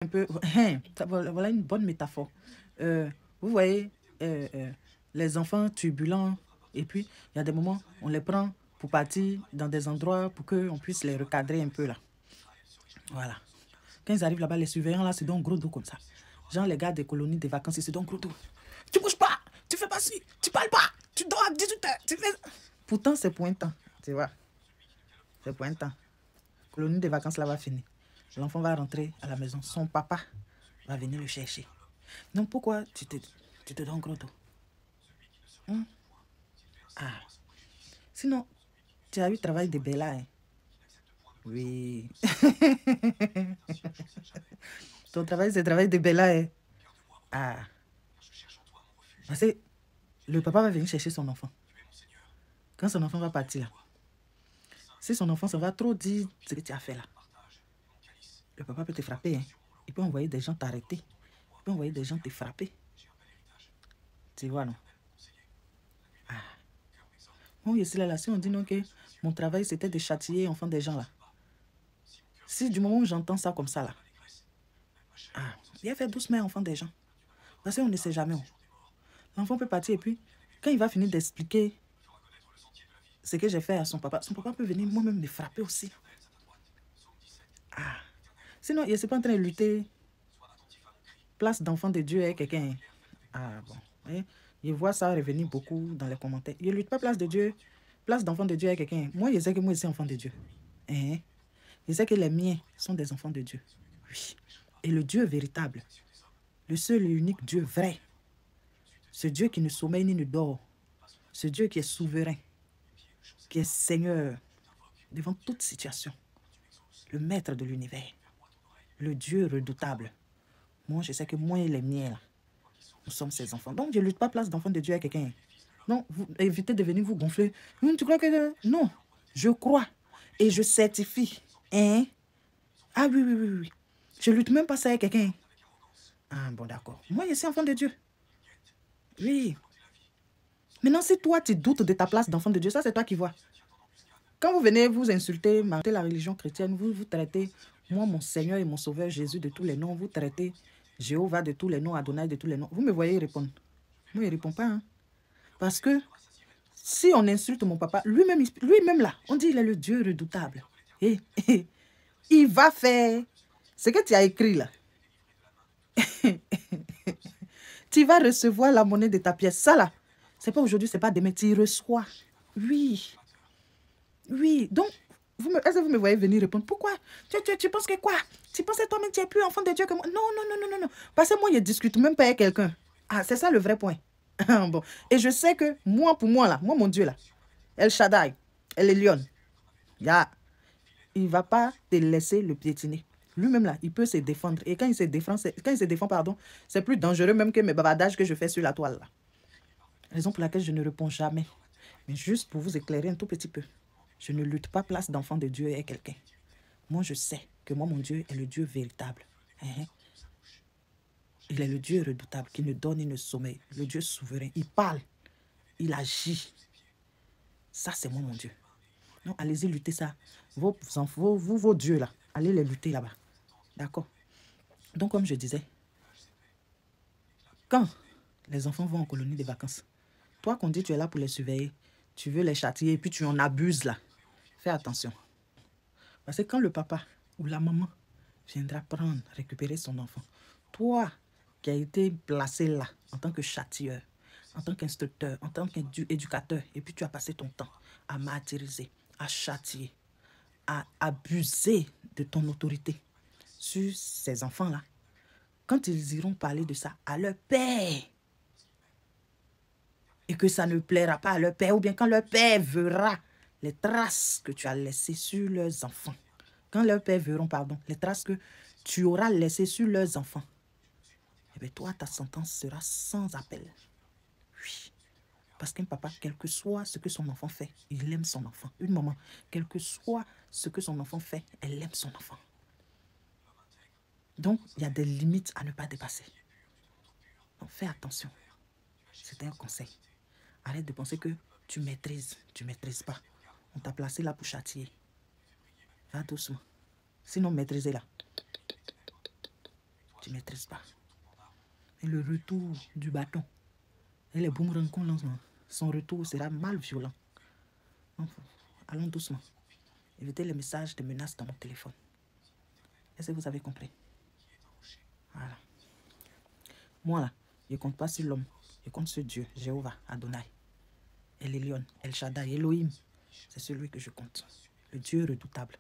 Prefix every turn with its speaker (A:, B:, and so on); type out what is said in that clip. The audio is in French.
A: un peu, voilà une bonne métaphore. Vous voyez, les enfants turbulents, et puis il y a des moments, on les prend pour partir dans des endroits pour qu'on puisse les recadrer un peu là. Voilà. Quand ils arrivent là-bas, les surveillants là, c'est donc gros dos comme ça. Genre les gars des colonies de vacances, ils se donnent gros dos. Tu bouges pas, tu fais pas ci, tu parles pas, tu dors à 18h, tu fais... Pourtant, c'est pointant, tu vois. C'est pointant. Colonie de vacances là va finir. L'enfant va rentrer à la maison. Son papa va venir le chercher. Donc pourquoi tu te donnes gros dos? Hein? Ah. Sinon, tu as eu le travail de Bella. Hein? Oui. Ton travail, c'est le travail de Bella. Hein? Ah. Parce que le papa va venir chercher son enfant. Quand son enfant va partir là, si son enfant, ça va trop dire ce que tu as fait là, le papa peut te frapper. Hein? Il peut envoyer des gens t'arrêter. Il peut envoyer des gens te frapper. Tu vois, non? Ah. Moi, ici, là, si on dit non que mon travail, c'était de châtier enfant des gens là. Si du moment où j'entends ça comme ça là, ah, il a fait doucement enfant des gens. Parce qu'on ne sait jamais. L'enfant peut partir et puis, quand il va finir d'expliquer ce que j'ai fait à son papa peut venir moi-même me frapper aussi. Ah. Sinon, il n'est pas en train de lutter place d'enfant de Dieu avec quelqu'un. Ah bon. Et je vois ça revenir beaucoup dans les commentaires. Il ne lutte pas place de Dieu, place d'enfant de Dieu avec quelqu'un. Moi, je sais que moi, je suis enfant de Dieu. Hein? Je sais que les miens sont des enfants de Dieu. Oui. Et le Dieu véritable, le seul et unique Dieu vrai, ce Dieu qui ne sommeille ni ne dort, ce Dieu qui est souverain, qui est Seigneur devant toute situation, le maître de l'univers, le Dieu redoutable. Moi, je sais que moi et les miens, là, nous sommes ses enfants. Donc, je ne lutte pas place d'enfant de Dieu avec quelqu'un. Non, vous évitez de venir vous gonfler. Tu crois que... Non, je crois et je certifie. Hein? Ah oui, oui, oui, oui. Je ne lutte même pas ça avec quelqu'un. Ah bon, d'accord. Moi, je suis enfant de Dieu. Oui. Maintenant, si toi, tu doutes de ta place d'enfant de Dieu, ça, c'est toi qui vois. Quand vous venez vous insulter, marquer la religion chrétienne, vous traitez, moi, mon Seigneur et mon Sauveur Jésus de tous les noms, vous traitez Jéhovah de tous les noms, Adonai de tous les noms. Vous me voyez répondre. Moi, il ne répond pas. Hein? Parce que si on insulte mon papa, lui-même là, on dit il est le Dieu redoutable. Et il va faire ce que tu as écrit là. Tu vas recevoir la monnaie de ta pièce. Ça là, c'est pas aujourd'hui, c'est pas demain. Tu reçois. Oui. Oui. Donc, est-ce que vous me voyez venir répondre? Pourquoi? Tu penses que quoi? Tu penses que toi-même, tu es plus enfant de Dieu que moi? Non, non, non, non, non, non. Parce que moi, je ne discute même pas avec quelqu'un. Ah, c'est ça le vrai point. Bon. Et je sais que moi, pour moi, là, moi, mon Dieu, là, El Shaddai, El Elyon, il ne va pas te laisser le piétiner. Lui-même, là, il peut se défendre. Et quand il se défend, pardon, c'est plus dangereux même que mes bavardages que je fais sur la toile, là. Raison pour laquelle je ne réponds jamais. Mais juste pour vous éclairer un tout petit peu. Je ne lutte pas place d'enfant de Dieu avec quelqu'un. Moi, je sais que moi, mon Dieu est le Dieu véritable. Il est le Dieu redoutable qui ne donne ni ne sommeille. Le Dieu souverain. Il parle. Il agit. Ça, c'est moi, mon Dieu. Non, allez-y lutter ça. Vos dieux, là. Allez les lutter là-bas. D'accord? Donc, comme je disais, quand les enfants vont en colonie de vacances, toi qu'on dit tu es là pour les surveiller, tu veux les châtier et puis tu en abuses là. Fais attention. Parce que quand le papa ou la maman viendra prendre, récupérer son enfant, toi qui as été placé là en tant que châtieur, en tant qu'instructeur, en tant qu'éducateur, et puis tu as passé ton temps à martyriser, à châtier, à abuser de ton autorité sur ces enfants-là, quand ils iront parler de ça à leur père, et que ça ne plaira pas à leur père, ou bien quand leur père verra les traces que tu as laissées sur leurs enfants, quand leurs pères verront, pardon, les traces que tu auras laissées sur leurs enfants, eh bien toi, ta sentence sera sans appel. Oui. Parce qu'un papa, quel que soit ce que son enfant fait, il aime son enfant. Une maman, quel que soit ce que son enfant fait, elle aime son enfant. Donc, il y a des limites à ne pas dépasser. Donc, fais attention. C'est un conseil. Arrête de penser que tu maîtrises. Tu ne maîtrises pas. On t'a placé là pour châtier. Va doucement. Sinon, maîtrisez-la. tu ne maîtrises pas. Et le retour du bâton et les boomerangs qu'on lance, son retour sera mal violent. Donc, allons doucement. Évitez les messages de menaces dans mon téléphone. Est-ce que vous avez compris? Voilà. Moi, là, je ne compte pas sur l'homme. Je compte sur Dieu, Jéhovah, Adonai. El Elyon, El Shaddai, Elohim. C'est celui que je compte. Le Dieu redoutable.